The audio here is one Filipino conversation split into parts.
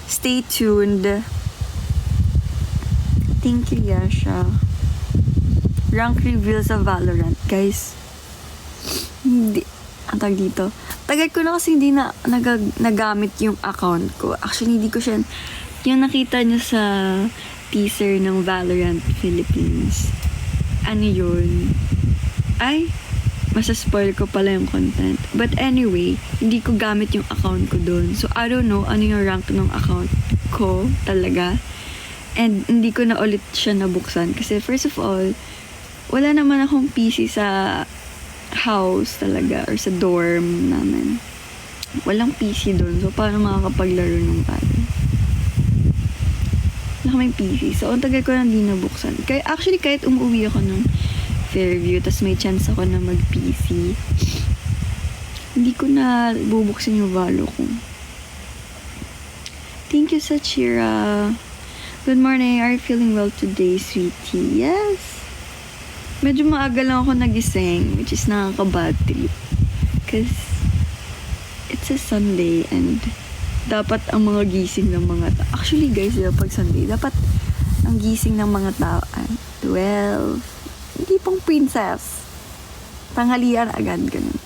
Stay tuned. Thank you, Yasha. Rank reveal sa Valorant, guys. Hindi, ang tawag dito. Tagal ko na kasi hindi na nagamit yung account ko. Actually, hindi ko siya, yung nakita nyo sa teaser ng Valorant Philippines. Ano yun? Ay, masaspoil ko pala yung content. But anyway, hindi ko gamit yung account ko dun. So, I don't know ano yung rank ng account ko talaga. And hindi ko na ulit siya nabuksan. Kasi first of all, wala naman akong PC sa house talaga or sa dorm namin. Walang PC dun. So, paano makakapaglaro ng Valorant? Wala kaming PC. So, ang tagal ko na hindi nabuksan. Kaya, actually, kahit umuwi ako ng Fairview, tas may chance ako na mag-PC, hindi ko na bubuksan yung Valo ko. Thank you, Sachira. Good morning. Are you feeling well today, sweetie? Yes. Medyo maaga lang ako nagising, which is nakaka-bad trip. Because it's a Sunday and dapat ang mga gising ng mga tao. Actually, guys, pag Sunday, dapat ang gising ng mga tao ay 12. Hindi pong princess. Tanghalian agad, ganun.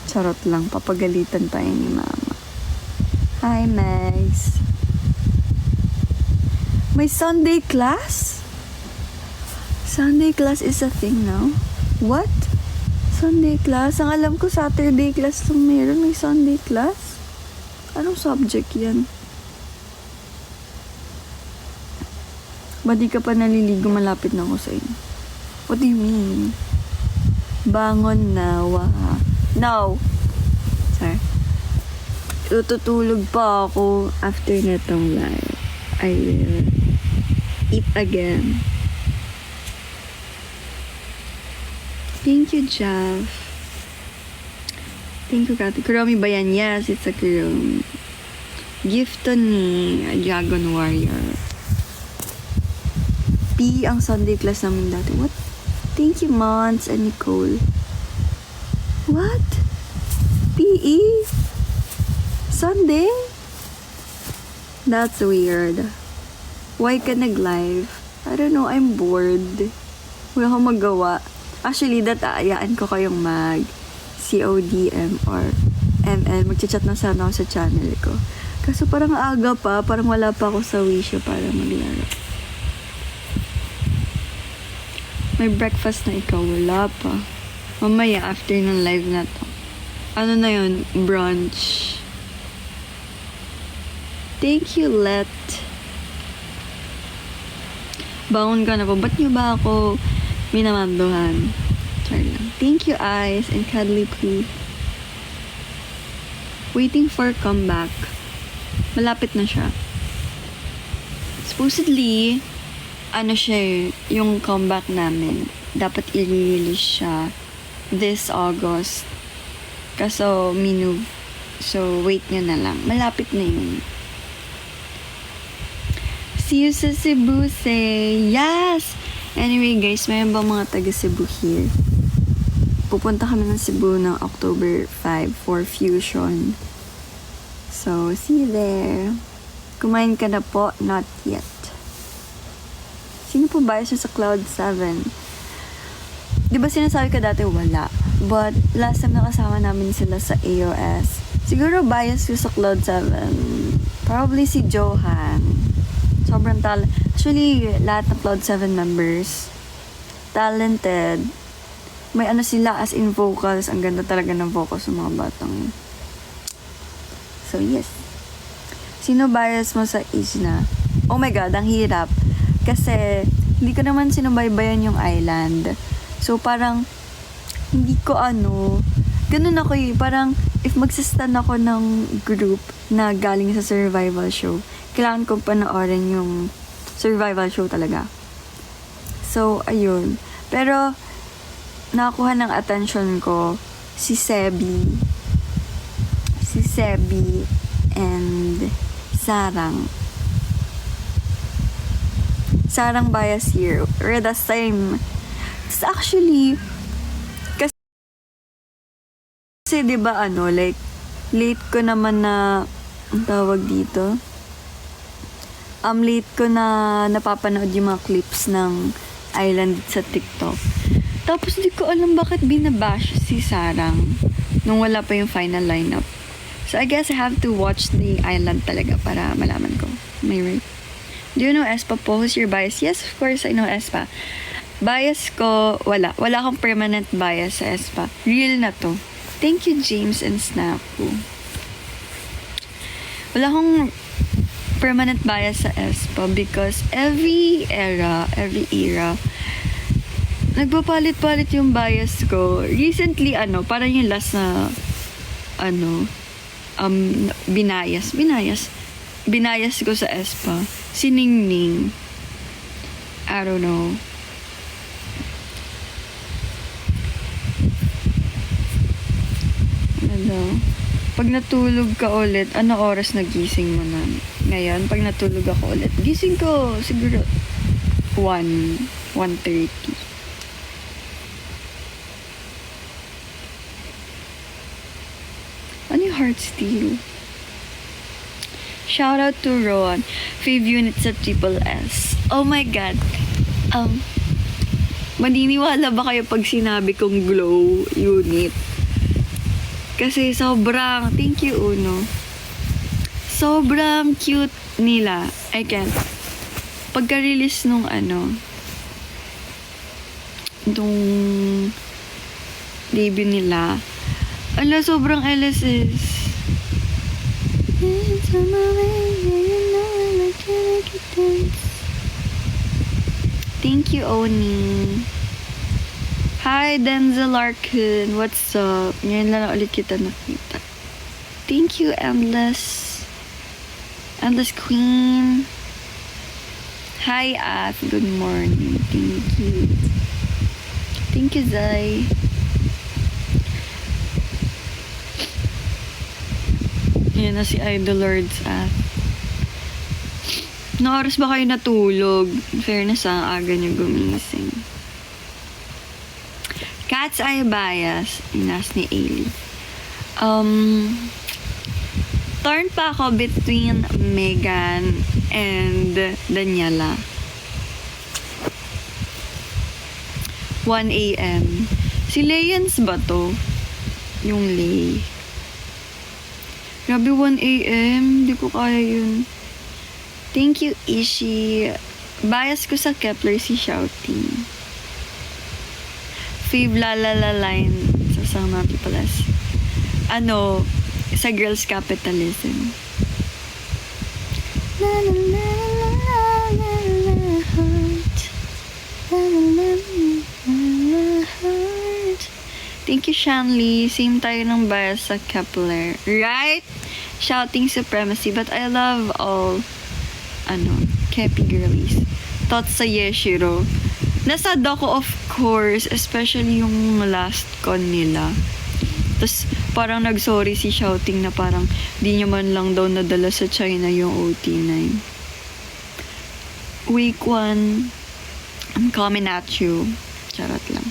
Charot lang, papagalitan tayo ni mama. Hi, Megs. May Sunday class? Sunday class is a thing now? What? Sunday class? Ang alam ko, Saturday class lang meron. May Sunday class? Anong subject yan? Ba't di ka pa naliligo? Malapit na ako sa inyo. What do you mean? Bangon na, waha. No! Sorry. Tutulog pa ako after netong live. I will eat again. Thank you, Jeff. Thank you, Kati. Kuromi ba yan? Yes, it's a Kuromi. Gift to ni Dragon Warrior. P ang Sunday class namin dati. What? Thank you, Mons and Nicole. What? PE? Sunday? That's weird. Why ka nag-live? I don't know, I'm bored. Wala akong magawa. Actually, ayaan ko kayong CODM or ML. Magchat-chat na sana ako sa channel ko. Kaso parang aga pa, parang wala pa ako sa wisyo para maglaro. May breakfast na ikaw, wala pa. Mamaya, after ng live na to. Ano na yun? Brunch. Thank you, Let. Bangon ka na po. Ba't niyo ba ako minamanduhan? Char lang. Thank you, Ice and Cuddly Poo. Waiting for comeback. Malapit na siya. Supposedly, yung comeback namin, dapat i-release siya this August. Kaso, minove. So, wait nyo na lang. Malapit na yun. See you sa Cebu, say yes! Anyway, guys, mayroon ba mga taga Cebu here? Pupunta kami ng Cebu ng October 5 for Fusion. So, see you there. Kumain ka na po? Not yet. Sino po bias sa Cloud 7? Di ba sinasabi ka dati wala? But last time nakasama namin sila sa AOS. Siguro bias ko sa Cloud 7. Probably si Johan. Sobrang Actually, lahat ng Cloud 7 members, talented. May sila as in vocals. Ang ganda talaga ng vocals ng mga batang. So, yes. Sino bias mo sa Isna? Oh my God, ang hirap. Kasi, hindi ko naman sinubaybayan yung island. So, parang, hindi ko ganun ako parang, if magsastan ako ng group na galing sa survival show, kailangan kong panoorin yung survival show talaga. So, ayun. Pero, nakakuha ng attention ko si Sebi and Sarang bias here. We're the same. It's actually, kasi diba like, late ko naman na, ang tawag dito, late ko na napapanood yung mga clips ng Island sa TikTok. Tapos di ko alam bakit binabash si Sarang nung wala pa yung final lineup. So I guess I have to watch the Island talaga para malaman ko. May right? Do you know Espa po? Who's your bias? Yes, of course I know Espa. Bias ko, wala. Wala akong permanent bias sa Espa. Real na to. Thank you, James and Snapu. Wala akong permanent bias sa Espa because every era, nagpapalit-palit yung bias ko. Recently, parang yung last na, binayas ko sa Espa. Si Ningning. I don't know. Pag natulog ka ulit, ano oras nagising mo na? Ngayon, pag natulog ako ulit, gising ko siguro 1:30. Ano yung heart steal? Shout out to Ron. 5 units at Triple S. Oh my God. Maniniwala ba kayo pag sinabi kong glow unit? Kasi sobrang, thank you Uno. Sobrang cute nila. I can't. Pagka-release nung nung debut nila, sobrang LSS. Thank you, Oni. Hi, Denzel Larkin. What's up? Ngayon lang ulit kita nakita. Thank you, Endless Queen. Hi, At. Good morning. Thank you. Thank you, Zai. Yan na si Idol Lords At. No oras ba kayo natulog? In fairness, aga niyo gumising. Cat's Eye Bias. Inas ni Ailey. Torn pa ako between Megan and Daniela. 1 a.m. Si Layens ba to? Yung Lay. Grabe, 1 a.m. Di ko kaya yun. Thank you, Ishi. Bias ko sa Kepler si Shouting. Fave la la la line sa Sang Napi Palas. Sa Girls Capitalism. La la la la la la heart. La la la la heart. Thank you, Shanley. Same tayo ng bias sa Kepler. Right? Shouting supremacy. But I love all Kepi girlies. Thoughts sa Yeshiro. Nasad ako, of course, especially yung last con nila. Tapos, parang nag-sorry si Shouting na parang di niya man lang daw nadala sa China yung OT9. Week 1, I'm coming at you. Charot lang.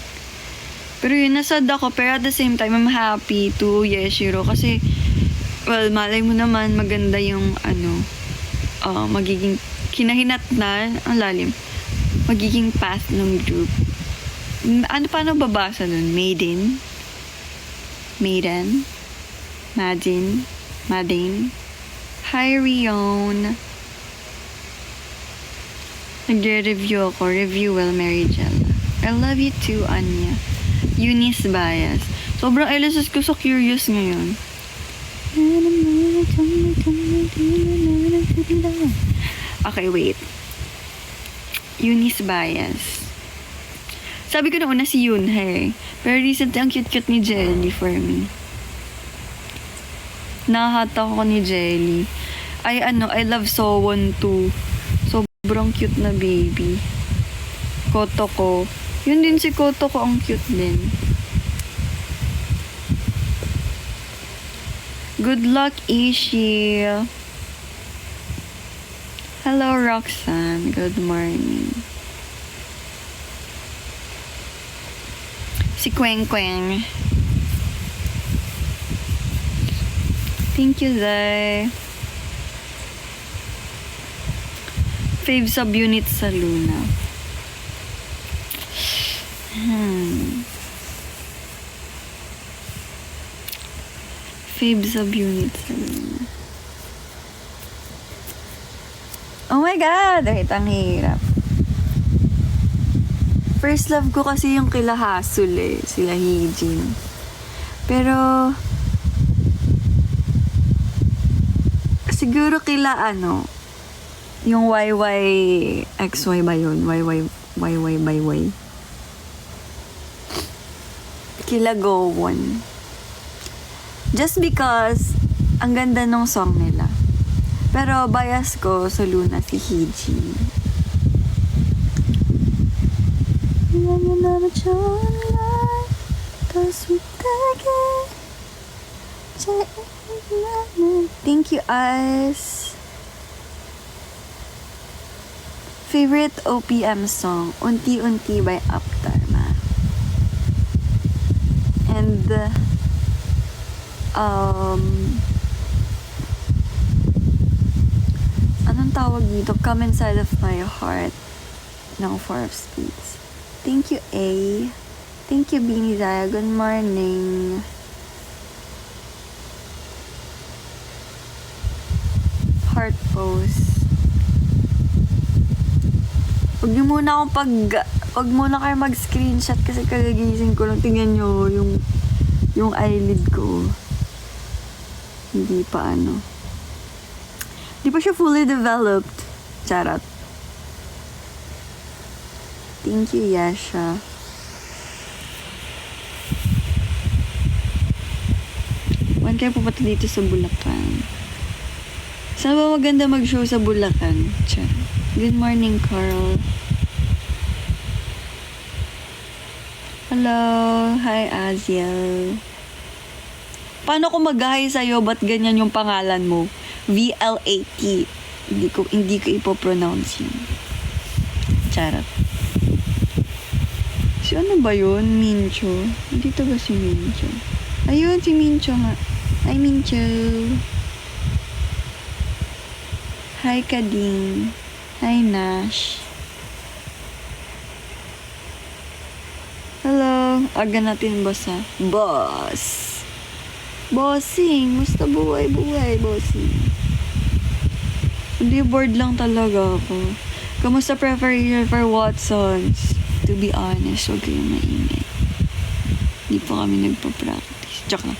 Pero yun, nasad ako. Pero at the same time, I'm happy to Yeshiro. Kasi, well, malay mo naman, maganda yung, magiging kinahinat na, ang lalim. Magiging path ng group. Paano babasa nun? Maiden? Hi, Rion. Nagre-review ako. Review well, Mary Jella. I love you too, Anya. Eunice Bias. Sobrang LSS ko sa Curious ngayon. Okay, wait. Eunice Bias. Sabi ko na una si Yunhe. Pero recently, ang cute-cute ni Jelly for me. Nahata ko ni Jelly. I love Sowon too. Sobrang cute na baby. Kotoko. Yun din si Kotoko, ang cute din. Good luck, Ishi. Hello, Roxanne. Good morning. Si Kweng Kweng. Thank you, Zay. Fave subunit sa Luna. Fave subunit sa Luna. Oh my God! Wait, ang hirap. First love ko kasi yung kila Hasul eh. Sila Heejin. Pero siguro kila yung YYXY ba yun? YY by Y. Kila Gowon. Just because ang ganda ng song nila. Pero bias ko sa Luna si Heejin. Thank you, Ice. Favorite OPM song, Unti-Unti by Updharma. And anong tawag dito? Come Inside of My Heart ng Four of Spades. Thank you, A. Thank you, Beanie Zaya. Good morning. Heart pose. Huwag muna kayo mag-screenshot kasi kagagising ko lang. Tingnan nyo yung eyelid ko. Hindi pa Hindi pa siya fully developed. Charot. Thank you, Yasha. Wan kayo pupunta dito sa Bulacan. Saan ba maganda mag-show sa Bulacan? Charot. Good morning, Carl. Hello. Hi, Aziel. Paano ko mag-hi sa'yo? Ba't ganyan yung pangalan mo? VLAT. Hindi ko ipopronounce yun. Charot. Si ano ba yun? Mincho. Dito ba si Mincho? Ayun, si Mincho nga. Hi, Mincho. Hi, Kading. Hi, Nash. Hello. Aga natin basa. Boss. Bossing. Musta buhay, bossing? Hindi, bored lang talaga ako. Kamusta preparation for Watsons? To be honest, huwag kayong maingay. Hindi pa kami nagpa-practice. Joke lang.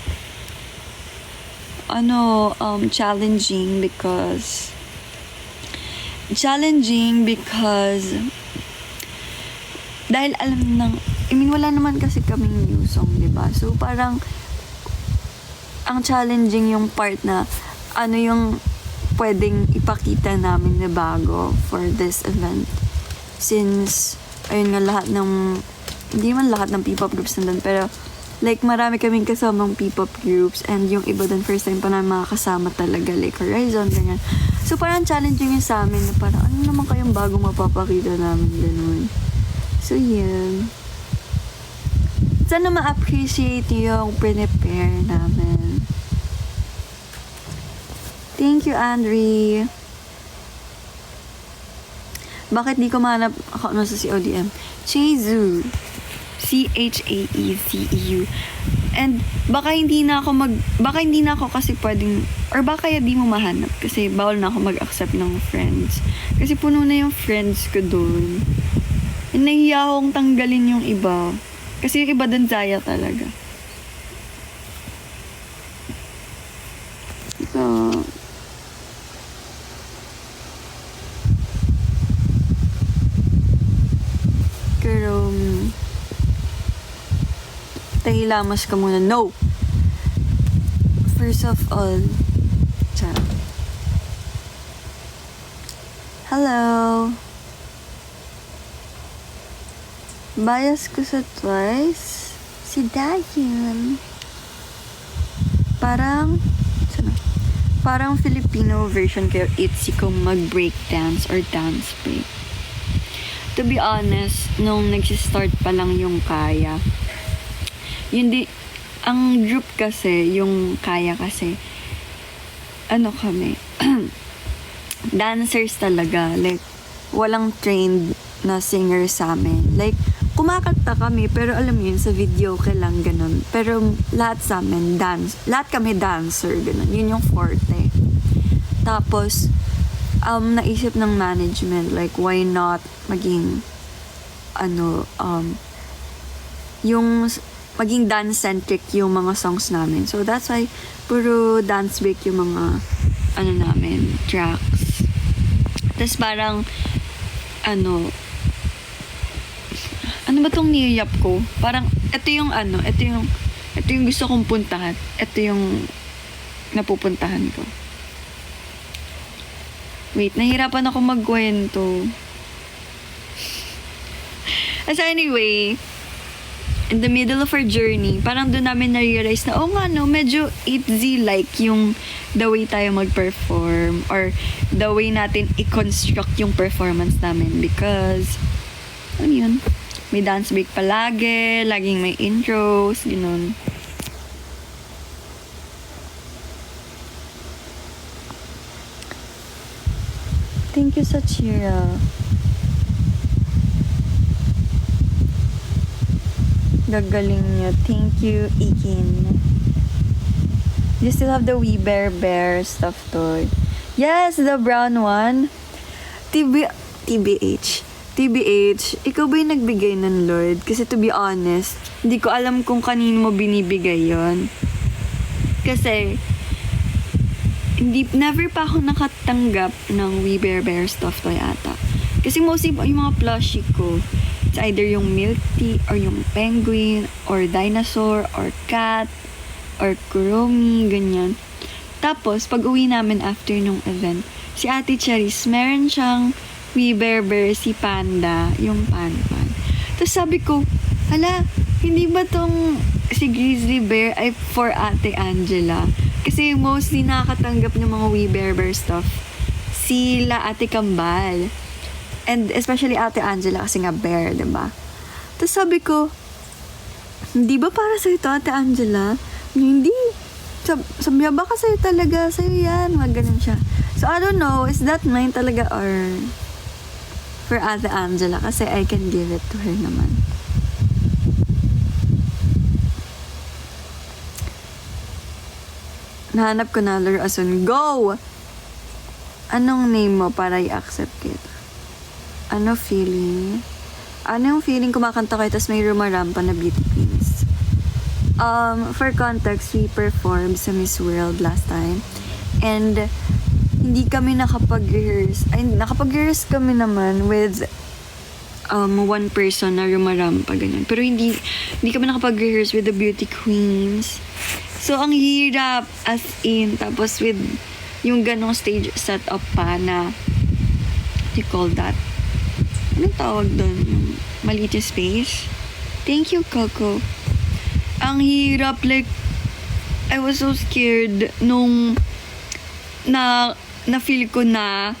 Challenging because dahil wala naman kasi kaming new song, diba? So, parang ang challenging yung part na yung pwedeng ipakita namin na bago for this event. Since, ayun nga, hindi man lahat ng P-pop groups nandun, pero like, marami kaming kasamang P-pop groups and yung iba dun, first time pa namin makakasama talaga, like Horizon, ganyan. So, parang challenging yun sa amin na parang, ano naman kayong bagong mapapakita namin, ganun. So, yun. Sana ma-appreciate yung prepare namin. Thank you, Andre. Bakit di ko mahanap ako sa CODM? Chaezu. CHAEZEU. And baka hindi na ako kasi pwedeng, or baka di mo mahanap kasi bawal na ako mag-accept ng friends. Kasi puno na yung friends ko doon. And nahiya akong tanggalin yung iba. Kasi yung iba doon Zaya talaga. So, pero tahilamos ka muna. No! First of all, hello! Bias ko sa Twice, si Dahyun. Parang Filipino version kayo Itzy kung mag-break dance or dance break. To be honest, nung nagsistart pa lang yung Kaya, ang group kasi, yung Kaya kasi, ano kami, dancers talaga. Like, walang trained na singer sa amin. Like, kumakanta kami, pero alam mo yun, sa video ka lang, ganun. Pero lahat sa amin, lahat kami dancer, ganun. Yun yung forte. Tapos, naisip ng management, like, why not maging, yung maging dance-centric yung mga songs namin. So, that's why, puro dance break yung mga, namin, tracks. Tapos parang, ano ba tong niyayap ko? Parang, ito yung gusto kong puntahan. Ito yung napupuntahan ko. Wait, nahirapan ako magkwento. As anyway, in the middle of our journey, parang doon namin na-realize na, medyo itzy like yung the way tayo mag-perform or the way natin i-construct yung performance namin because, yun, may dance break palagi, laging may intros, gano'n. Thank you, Sachira. Gagaling niyo. Thank you, Ikin. You still have the We Bear Bear stuffed toy. Yes, the brown one. TBH, ikaw ba yung nagbigay ng Lord? Kasi to be honest, hindi ko alam kung kanino mo binibigay yon. Kasi, never pa ako nakatanggap ng We Bear Bear stuffed toy ata. Kasi mostly yung mga plushie ko, it's either yung milk tea, or yung penguin, or dinosaur, or cat, or kuromi, ganyan. Tapos, pag uwi namin after nung event, si Ate Charis, meron siyang We Bear Bear, si Panda, yung Pan-Pan. Tapos sabi ko, hindi ba tong si Grizzly Bear ay for Ate Angela? Kasi mostly nakakatanggap ng mga We Bear Bear stuff sila Ate Kambal. And especially Ate Angela kasi nga bear, diba? Tapos sabi ko, hindi ba para sa'yo to, Ate Angela? Hindi. Sabi ba ka sa'yo talaga? Sa'yo yan. Ganun siya. So, I don't know, is that mine talaga or for Ate Angela? Kasi I can give it to her naman. Nahanap ko na Lur Asun. Go! Anong name mo para i-accept kita? Ano feeling? Ano yung feeling kumakanta kayo tapos may rumarampa na beauty queens? For context, we performed sa Miss World last time. And hindi kami nakapag-rehearse. Nakapag-rehearse kami naman with one person na rumarampa, ganyan. Pero hindi kami nakapag-rehearse with the beauty queens. So, ang hirap as in. Tapos with yung ganong stage setup pa na what do you call that? Anong tawag doon? Yung maliit yung space? Thank you, Coco. Ang hirap, like, I was so scared nung na-feel ko na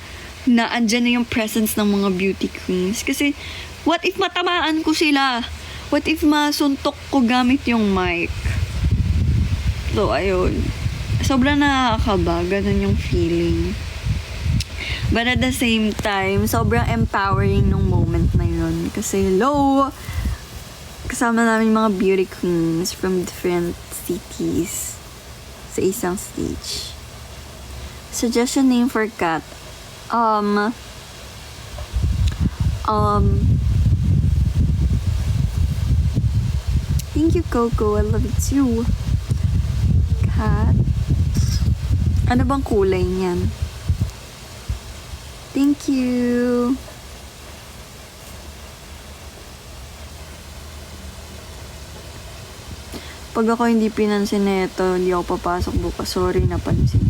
andyan na yung presence ng mga beauty queens. Kasi, what if matamaan ko sila? What if masuntok ko gamit yung mic? So, ayun. Sobrang nakakaba. Ganun yung feeling. But at the same time, sobrang empowering nung moment na yun. Kasi, kasama namin mga beauty queens from different cities sa isang stage. Suggestion name for cat. Thank you, Coco. I love you too. Cat. Ano bang kulay niyan? Thank you. Pag ako hindi pinansin na ito, hindi ako papasok bukas. Sorry, napansin.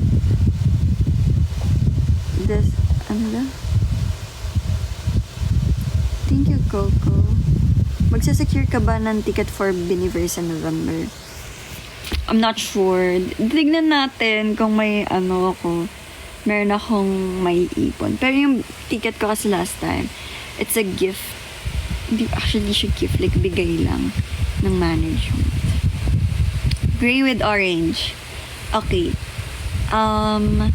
Thank you, Coco. Magsasecure ka ba ng ticket for Biniverse sa November? I'm not sure. Tignan natin kung may meron akong may ipon. Pero yung ticket ko kasi last time, it's a gift. Hindi actually siya gift, like bigay lang ng management. Gray with orange. Okay. Um,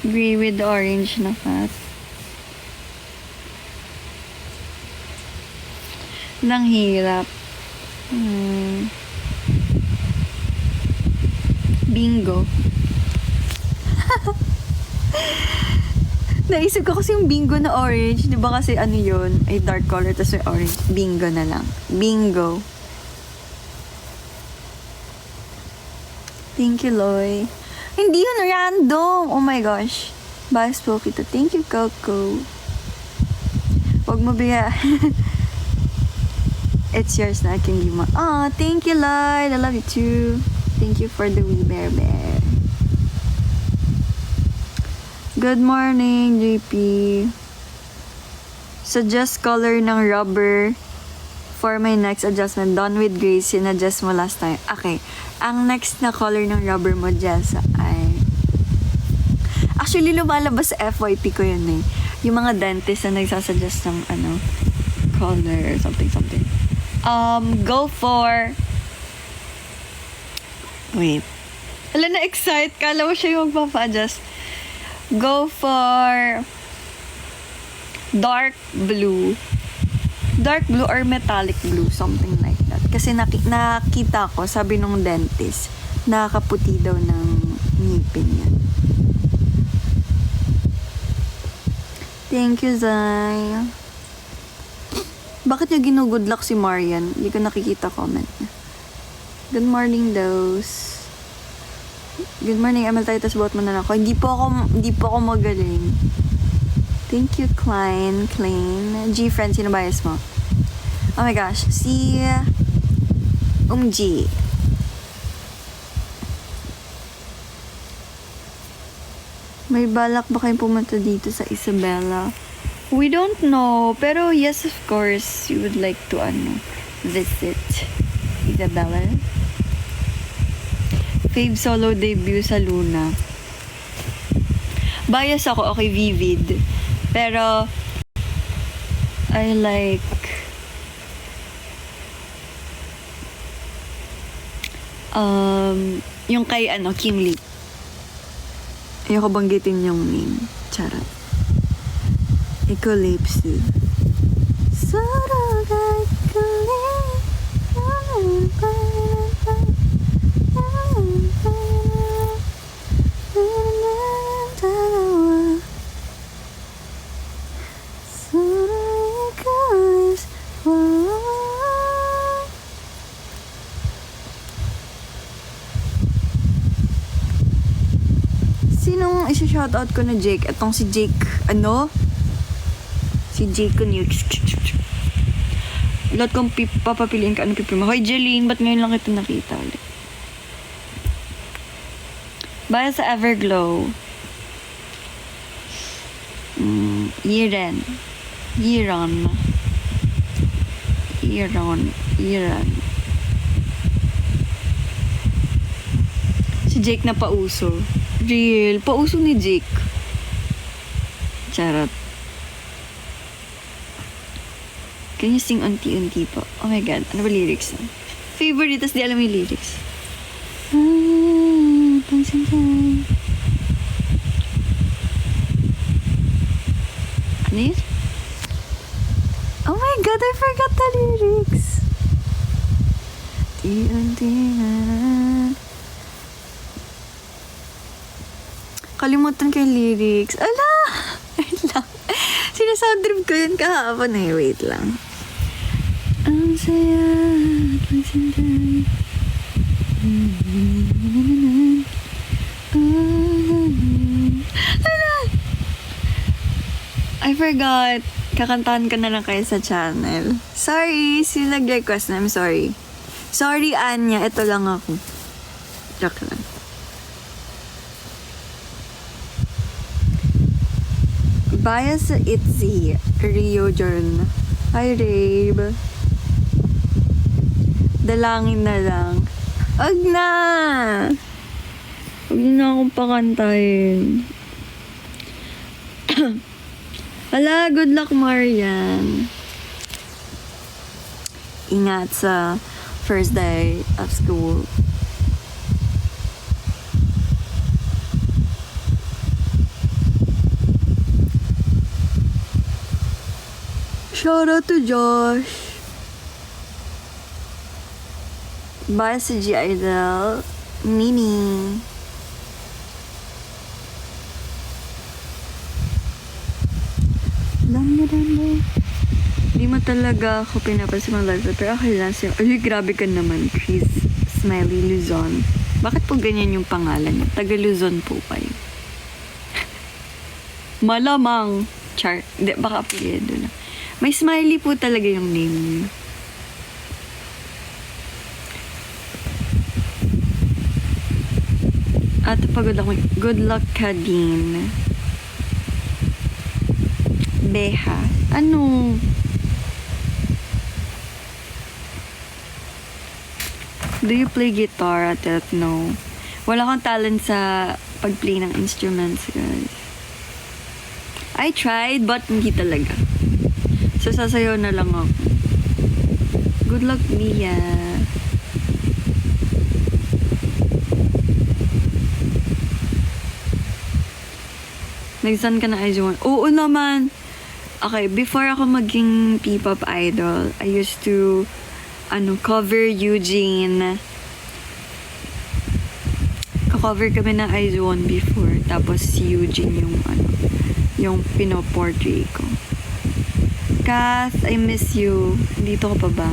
Gray with orange na cut. Nang hirap. Bingo. Naisip ko kasi yung bingo na orange. Di ba kasi ano yun? Ay dark color tapos may orange. Bingo na lang. Bingo. Thank you, Loy. Hindi yun random. Oh my gosh. Bias po kita. Thank you, Coco. Huwag mo biya. It's yours na. I can give mo. Oh, thank you, Lloyd. I love you too. Thank you for the wee bear bear. Good morning, JP. Suggest color ng rubber for my next adjustment. Done with Grace. Sinadjust mo last time. Okay. Ang next na color ng rubber mo, Jess, ay... Actually, lumalabas sa FYP ko yun eh. Yung mga dentist na nagsasuggest ng color or something. Go for... Wait. Hala, na-excite. Kala mo siya yung magpapa-adjust. Go for... dark blue. Dark blue or metallic blue. Something like that. Kasi nakita ko, sabi nung dentist, nakakaputi daw ng ngipin yan. Thank you, Zay. Bakit niya ginugood luck si Marian? Hindi ko nakikita comment niya. Good morning, Dose. Good morning, Emil Titus. Bot mo na ako. Hindi po ako magaling. Thank you, Klein. G, friend, sino bias mo? Oh my gosh. Si G. May balak ba kayong pumunta dito sa Isabela? We don't know. Pero yes, of course, you would like to visit Isabela. Fave solo debut sa Luna. Bias ako, okay, Vivid. Pero, I like... yung kay, Kim Lee. Ayoko banggitin yung name. Charot. Ecolepsy. Sinong isa-shoutout ko na Jake? Itong si Jake, Si Jake Nukes. Lahat kong papapiliin ka, pipili mo? Hoy, Jeline, ba't ngayon lang kita nakita ulit? Baya sa Everglow. Iran. Si Jake na pauso. Real. Pauso ni Jake. Charot. Can you sing unti-unti po? Oh my God. Ano ba lyrics? Favorite, tas di alam yung lyrics. Ano yun? Oh my God, I forgot the lyrics. Unti-unti na. Kalimutan ko yung lyrics. Ala! Wait lang. Sinasoundtrip ko yun kahapon eh. Wait lang. Ang saya at magsintay. Ala! I forgot. Kakantahan ka na lang kayo sa channel. Sorry. Sino nag-request na? I'm sorry. Sorry, Anya. Ito lang ako. Joke lang. Bias sa Itzy, Rio Jorn. Hi, Rabe. Dalangin na lang. Wag na! Huwag na akong pakantahin. Hala, good luck, Marian. Ingat sa first day of school. Shout out to Josh. Bye sa G Idol. Mimi. Hindi mo talaga ako pinapansin ng live, pero okay lang siya. Ay, grabe ka naman, Chris Smiley Luzon. Bakit po ganyan yung pangalan niya? Taga Luzon po kayo. Malamang. Char. Hindi, baka apelyido lang. May smiley po talaga yung name niya. At pagod ako. Good luck ka din. Beha. Ano? Do you play guitar? At no. Wala akong talent sa pag-play ng instruments, guys. I tried, but hindi talaga. So, sasayaw na lang ako. Good luck, Mia. Nag-saan ka na Ijuan? Oo naman. Okay, before ako maging P-pop idol, I used to cover Eugene. Ka-cover kami ng Ijuan before. Tapos si Eugene yung pinoportray ko. Kath, I miss you. Dito ka pa ba?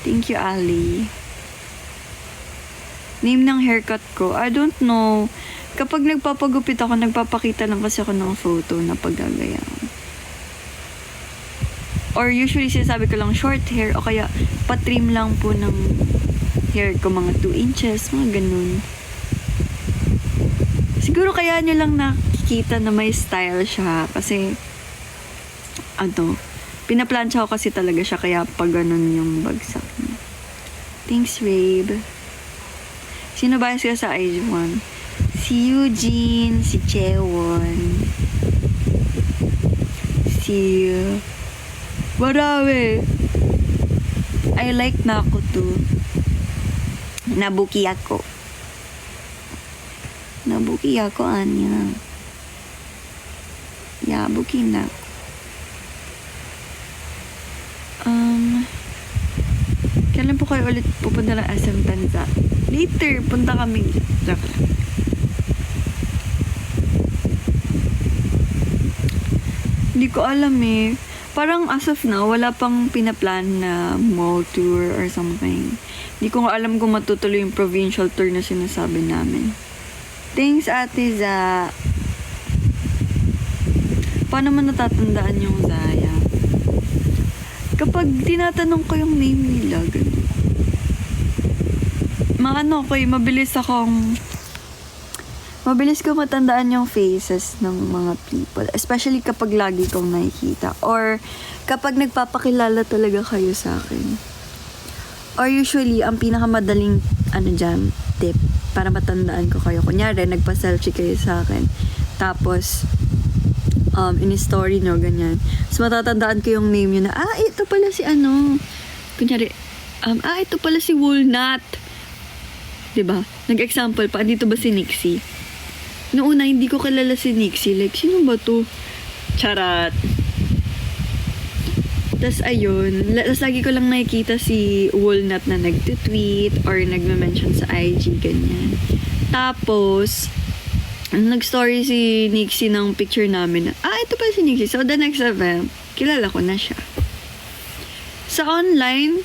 Thank you, Ali. Name ng haircut ko? I don't know. Kapag nagpapagupit ako, nagpapakita lang kasi ako ng photo na paggagayan. Or usually sinasabi ko lang short hair o kaya patrim lang po ng hair ko, mga 2 inches, mga ganun. Siguro kaya nyo lang nakikita na may style siya kasi pinaplansya ko kasi talaga siya kaya pag ganun yung bagsak niya. Thanks, Rabe. Sino ba sila sa IG1? Si Eugene, si Chewon, si marami. I like Nakuto. Nabuki ako. Nabuki ako, Anya. Yabuki na. Kailan po kayo ulit pupunta ng SM Tanza? Later, punta kami. Joke lang. Hindi ko alam eh. Parang as of now, wala pang pinaplan na mall tour or something. Hindi ko alam kung matutuloy yung provincial tour na sinasabi namin. Thanks, Ate Za. Paano man natatandaan yung Zaya? Kapag tinatanong ko yung name nila, ganun. Mabilis ko matandaan yung faces ng mga people. Especially kapag lagi kong nakikita. Or kapag nagpapakilala talaga kayo sa akin. Or usually, ang pinakamadaling tip para matandaan ko kayo. Kunyari, nagpa-selfie kayo sa akin. Tapos, in-story nyo, ganyan. So, matatandaan ko yung name nyo na, ito pala si Kunyari, ito pala si Walnut. Diba? Nag-example pa, dito ba si Nixie? Noong una, hindi ko kilala si Nixie. Like, sino ba to? Charat. Tapos, ayun. Tapos, lagi ko lang nakikita si Walnut na nag-tweet or nag-mention sa IG, ganyan. Tapos, nag-story si Nixie ng picture namin. Ito pa si Nixie. So, the next event, kilala ko na siya. Sa online,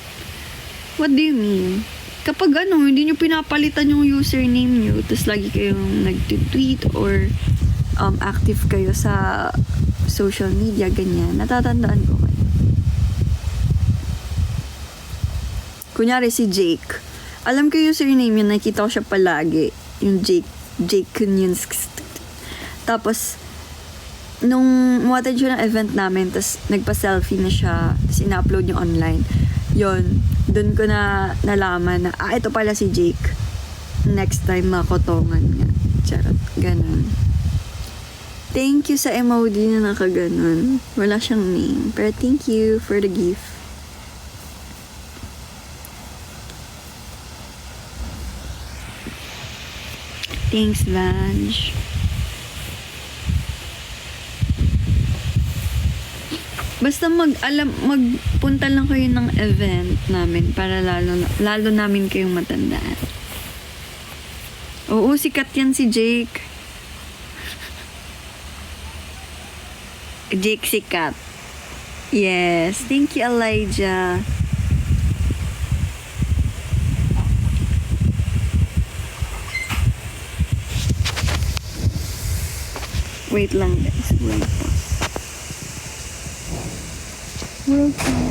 what do you mean? Kapag hindi nyo pinapalitan yung username nyo, tapos lagi kayong nag-tweet or active kayo sa social media, ganyan, natatandaan ko kayo. Kunyari si Jake. Alam ko yung username yun, nakikita ko siya palagi. Yung Jake Kunyunsk. Tapos, nung umattend siya ng event namin, tapos nagpa-selfie na siya, tapos ina-upload niya online. Yun, dun ko na nalaman na, ito pala si Jake. Next time, makotongan nga. Charot, ganun. Thank you sa emoji na nakaganon. Wala siyang name. Pero thank you for the gift. Thanks, Vange. Basta magpunta lang kayo ng event namin para lalo namin kayong matandaan. Oo, sikat yan si Jake. Jake sikat. Yes. Thank you, Elijah. Wait lang, guys. Wait. World Cup.